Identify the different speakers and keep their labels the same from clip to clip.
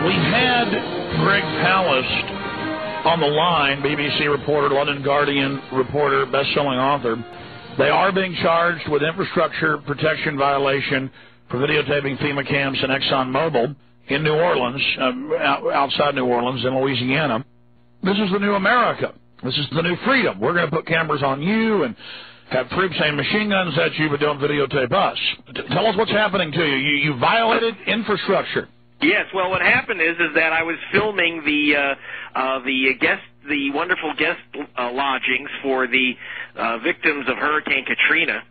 Speaker 1: We had Greg Palast on the line, BBC reporter, London Guardian reporter, best-selling author. They are being charged with infrastructure protection violation for videotaping FEMA camps and ExxonMobil in New Orleans, outside New Orleans in Louisiana. This is the new America. This is the new freedom. We're going to put cameras on you and have troops aim machine guns at you, but don't videotape us. Tell us what's happening to you. You violated infrastructure.
Speaker 2: Yes. Well, what happened is that I was filming the wonderful guest lodgings for the victims of Hurricane Katrina.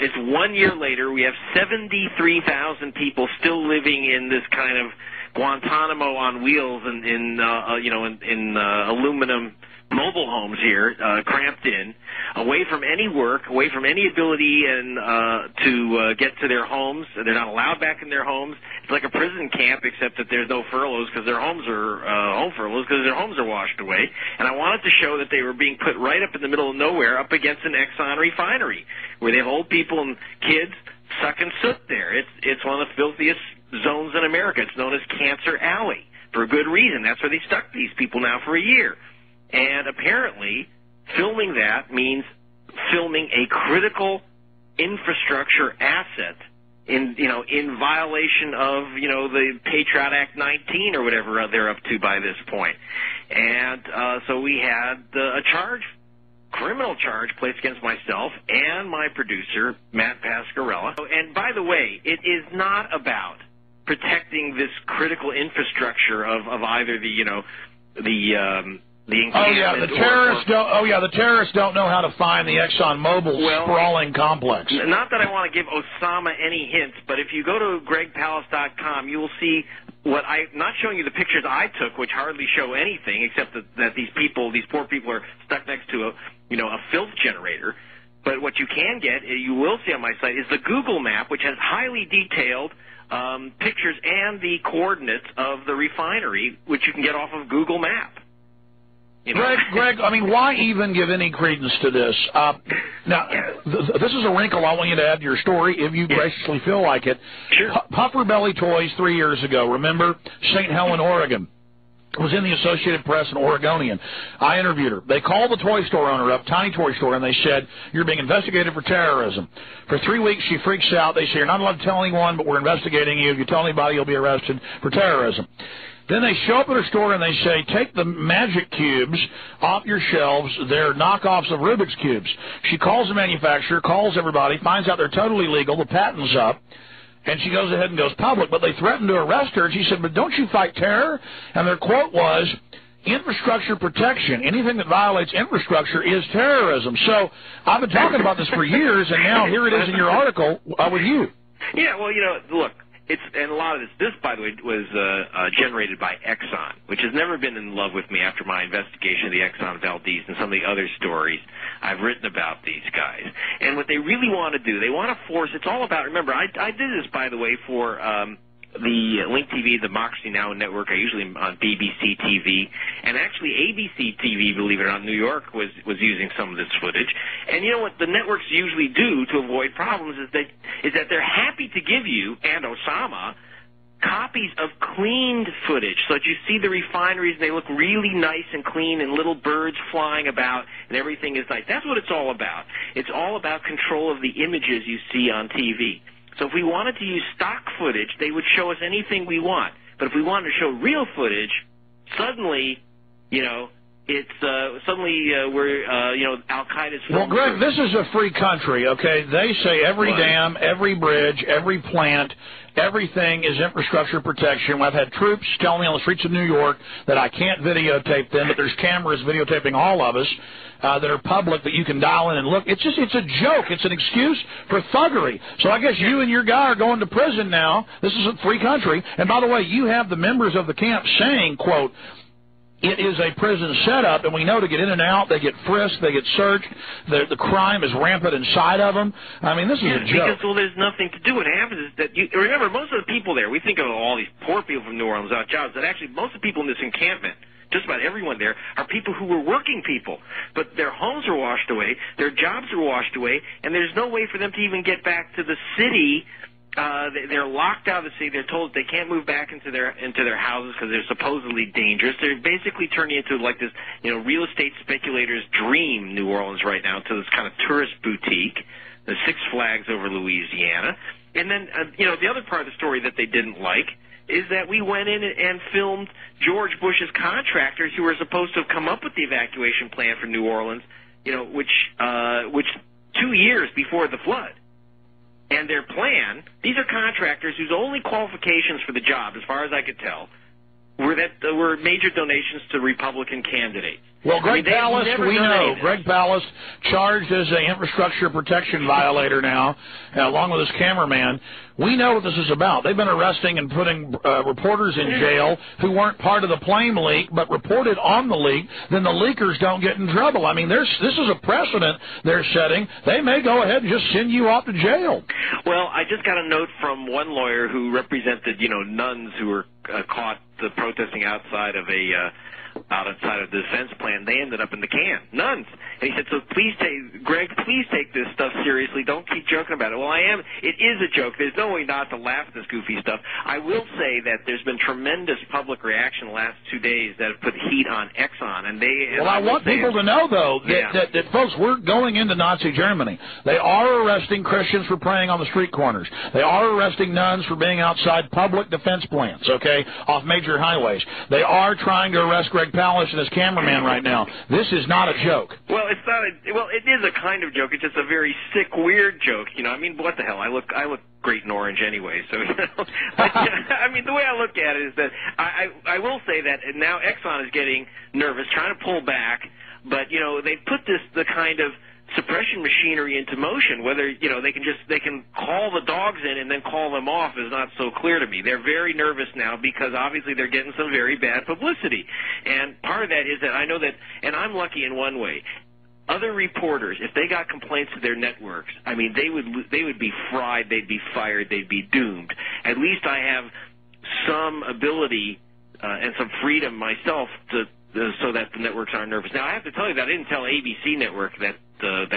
Speaker 2: It's 1 year later. We have 73,000 people still living in this kind of Guantanamo on wheels in aluminum mobile homes here, cramped in, away from any work, away from any ability to get to their homes. They're not allowed back in their homes. It's like a prison camp, except that there's no furloughs because their homes are home furloughs because their homes are washed away. And I wanted to show that they were being put right up in the middle of nowhere, up against an Exxon refinery, where they have old people and kids sucking soot there. It's one of the filthiest zones in America. It's known as Cancer Alley for a good reason. That's where they stuck these people now for a year. And apparently, filming that means filming a critical infrastructure asset in violation of, the Patriot Act 19 or whatever they're up to by this point. And so we had a criminal charge placed against myself and my producer, Matt Pasquarella. And by the way, it is not about protecting this critical infrastructure of either the
Speaker 1: terrorists don't know how to find the ExxonMobil sprawling complex.
Speaker 2: Not that I want to give Osama any hints, but if you go to gregpalast.com, you will see what I'm not showing you the pictures I took, which hardly show anything except that these poor people are stuck next to a filth generator. But what you can get, you will see on my site, is the Google map, which has highly detailed pictures and the coordinates of the refinery, which you can get off of Google Map.
Speaker 1: Greg, I mean, why even give any credence to this? Now, this is a wrinkle I want you to add to your story, if you graciously feel like it.
Speaker 2: Sure.
Speaker 1: Puffer Belly Toys 3 years ago, remember? St. Helen, Oregon. Was in the Associated Press, an Oregonian. I interviewed her. They called the toy store owner up, tiny toy store, and they said, "You're being investigated for terrorism." For 3 weeks, she freaks out. They say, "You're not allowed to tell anyone, but we're investigating you. If you tell anybody, you'll be arrested for terrorism." Then they show up at her store and they say, "Take the magic cubes off your shelves. They're knockoffs of Rubik's Cubes." She calls the manufacturer, calls everybody, finds out they're totally legal, the patent's up, and she goes ahead and goes public. But they threatened to arrest her, and she said, "But don't you fight terror?" And their quote was, "Infrastructure protection. Anything that violates infrastructure is terrorism." So I've been talking about this for years, and now here it is in your article with you.
Speaker 2: Yeah, well, look. And a lot of this, by the way, was generated by Exxon, which has never been in love with me after my investigation of the Exxon Valdez and some of the other stories I've written about these guys. And what they really want to do, they want to force, it's all about, remember, I did this, by the way, for the Link TV, the Democracy Now! Network. I usually on BBC TV, and actually ABC TV, believe it or not, New York was using some of this footage. And you know what the networks usually do to avoid problems is that they're happy to give you and Osama copies of cleaned footage, so that you see the refineries, they look really nice and clean, and little birds flying about, and everything is nice. That's what it's all about. It's all about control of the images you see on TV. So if we wanted to use stock footage, they would show us anything we want. But if we wanted to show real footage, suddenly, we're Al-Qaeda's.
Speaker 1: Well, Greg, this is a free country, okay? They say every dam, every bridge, every plant, everything is infrastructure protection. I've had troops tell me on the streets of New York that I can't videotape them, but there's cameras videotaping all of us that are public that you can dial in and look. It's a joke. It's an excuse for thuggery. So I guess you and your guy are going to prison now. This is a free country. And by the way, you have the members of the camp saying, quote, "It is a prison setup, and we know to get in and out, they get frisked, they get searched, the crime is rampant inside of them." I mean, this is a joke.
Speaker 2: Because, there's nothing to do. What happens is that, remember, most of the people there, we think of all these poor people from New Orleans without jobs, that actually most of the people in this encampment, just about everyone there, are people who were working people. But their homes are washed away, their jobs are washed away, and there's no way for them to even get back to the city They're locked out of the city. They're told they can't move back into their houses because they're supposedly dangerous. They're basically turning into like this, real estate speculator's dream, New Orleans right now, to this kind of tourist boutique, the Six Flags over Louisiana. And then, the other part of the story that they didn't like is that we went in and filmed George Bush's contractors who were supposed to have come up with the evacuation plan for New Orleans, which 2 years before the flood. And their plan, these are contractors whose only qualifications for the job, as far as I could tell, were major donations to Republican candidates.
Speaker 1: Well, Greg Palast, we know. Greg Palast, charged as an infrastructure protection violator now, along with his cameraman. We know what this is about. They've been arresting and putting reporters in jail who weren't part of the plane leak but reported on the leak. Then the leakers don't get in trouble. I mean, this is a precedent they're setting. They may go ahead and just send you off to jail.
Speaker 2: Well, I just got a note from one lawyer who represented, nuns who were caught protesting outside of the defense plan. They ended up in the can. Nuns. And he said, so Greg, please take this stuff seriously. Don't keep joking about it. Well, I am. It is a joke. There's no way not to laugh at this goofy stuff. I will say that there's been tremendous public reaction the last 2 days that have put heat on Exxon. Well, I want people to know, though, that folks, we're going into Nazi Germany. They are arresting Christians for praying on the street corners. They are arresting nuns for being outside public defense plants, off major highways. They are trying to arrest Greg Palast and his cameraman right now. This is not a joke. Well, it's not it is a kind of joke. It's just a very sick, weird joke. I mean, what the hell? I look great in orange anyway, so But, I mean, the way I look at it is that I will say that now Exxon is getting nervous, trying to pull back, but they put the kind of suppression machinery into motion. Whether they can call the dogs in and then call them off is not so clear to me. They're very nervous now because obviously they're getting some very bad publicity, and part of that is that I know that, and I'm lucky in one way. Other reporters, if they got complaints to their networks, I mean, they would be fried, they'd be fired, they'd be doomed. At least I have some ability and some freedom myself so that the networks aren't nervous. Now, I have to tell you that I didn't tell ABC Network that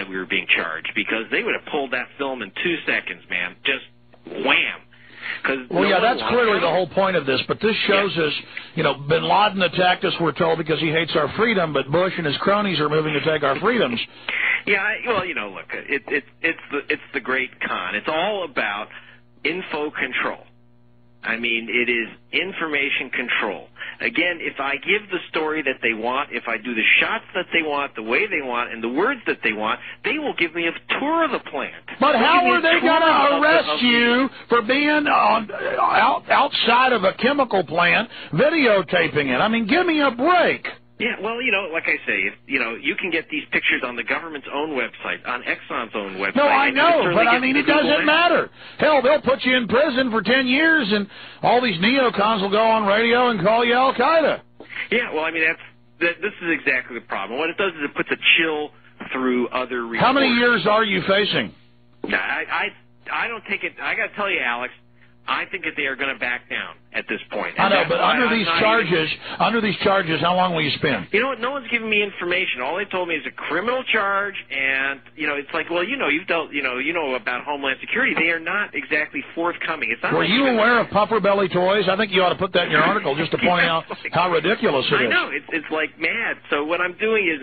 Speaker 2: we were being charged, because they would have pulled that film in 2 seconds, man. Just wham.
Speaker 1: That's clearly the whole point of this, but this shows us, Bin Laden attacked us, we're told, because he hates our freedom, but Bush and his cronies are moving to take our freedoms.
Speaker 2: Yeah, look, it's the great con. It's all about info control. I mean, it is information control. Again, if I give the story that they want, if I do the shots that they want, the way they want, and the words that they want, they will give me a tour of the plant.
Speaker 1: But how are they going to arrest you for being outside of a chemical plant videotaping it? I mean, give me a break.
Speaker 2: Yeah, well, like I say, you can get these pictures on the government's own website, on Exxon's own website.
Speaker 1: No, I know, but I mean, it doesn't matter. Hell, they'll put you in prison for 10 years, and all these neocons will go on radio and call you Al-Qaeda.
Speaker 2: Yeah, well, I mean, this is exactly the problem. What it does is it puts a chill through other reporters.
Speaker 1: How many years are you facing?
Speaker 2: I don't take it. I got to tell you, Alex, I think that they are going to back down at this point.
Speaker 1: I know, but under these charges, how long will you spend?
Speaker 2: You know what? No one's giving me information. All they told me is a criminal charge, and it's like, well, you've dealt, about Homeland Security. They are not exactly forthcoming. It's not.
Speaker 1: Were you aware of puffer belly toys? I think you ought to put that in your article just to point out how ridiculous it is.
Speaker 2: I know it's like mad. So what I'm doing is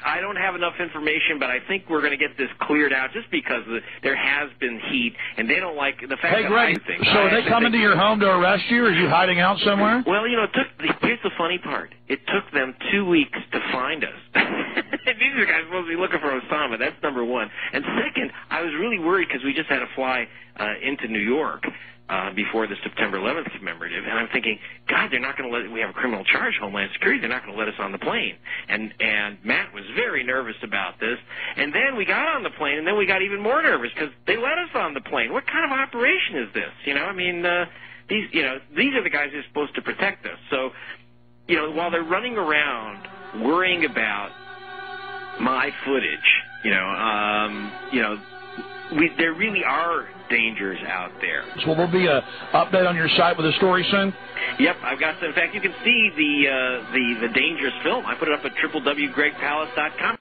Speaker 2: I don't have enough information, but I think we're going to get this cleared out just because there has been heat, and they don't like the fact that
Speaker 1: Greg,
Speaker 2: I think.
Speaker 1: So are they coming to your home to arrest you, or are you hiding out somewhere?
Speaker 2: Well, here's the funny part. It took them 2 weeks to find us. These are guys supposed to be looking for Osama. That's number one. And second, I was really worried because we just had to fly into New York before the September 11th commemorative, and I'm thinking, God, they're not going to we have a criminal charge, Homeland Security, they're not going to let us on the plane. And Matt was very nervous about this, and then we got on the plane, and then we got even more nervous because they let us on the plane. What kind of operation is this? These are the guys who are supposed to protect us. So, while they're running around worrying about my footage, there really are dangers out there.
Speaker 1: So will there be an update on your site with a story soon?
Speaker 2: Yep, I've got some. In fact, you can see the dangerous film. I put it up at www.gregpalast.com.